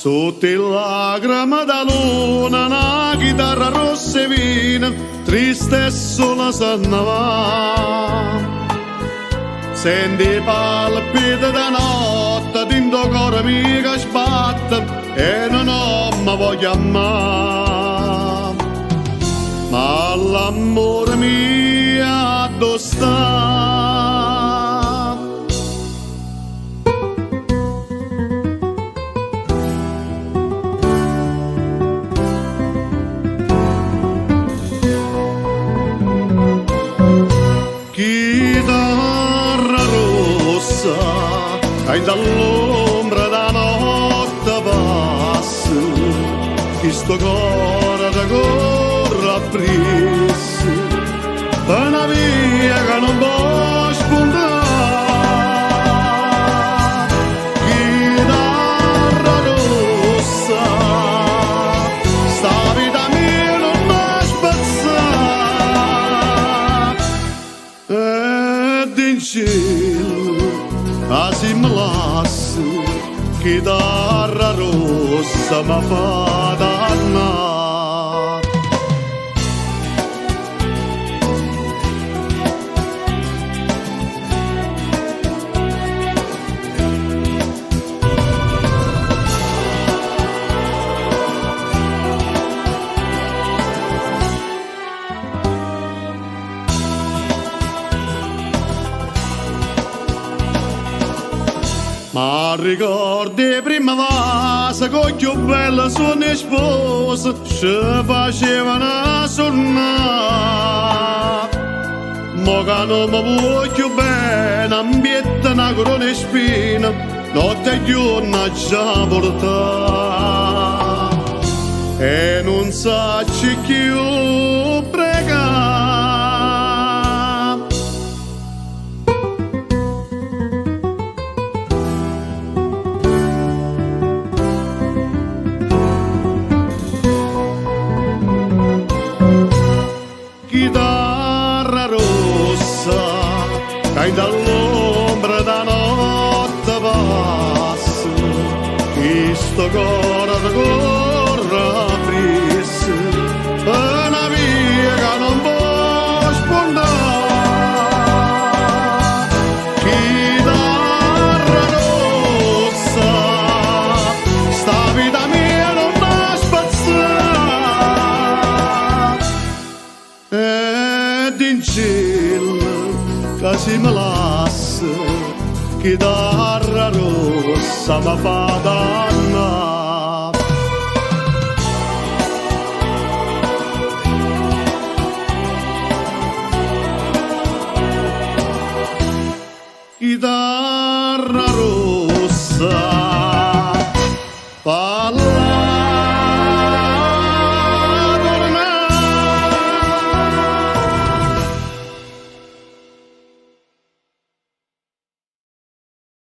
Sotto il lacrima da luna, una chitarra rossa e vina, triste e sola se ne va. Senti i palpiti da notte, dentro cuore mica sbatte, e non ho mai voglia amare. Ma l'amore mio dove sta? Chitarra rossa, hai dall'ombra da notte passa, che sto cuore da corre appresso, per una via che non può spuntare. Chitarra rossa, sta vita mia non mi spazzare. Ed in cielo, si mi lascia, chitarra rossa mi fa dannare. Ma ricordi prima vasa con più bella sua sposa ci facevano suonare. Ma che non mi voglio bene, ambietta una corona e spina, notte e giorno già portare. E non sa più pregare. Chitarra rossa, che dall'ombra da notte passa, che sto cuore da corre appresso, per una via che non può spuntare. Chitarra rossa, sta vita mia non mi spazzare. Ed in cielo che si mi lascia, chitarra rossa mi fa dannare. Chitarra rossa, parla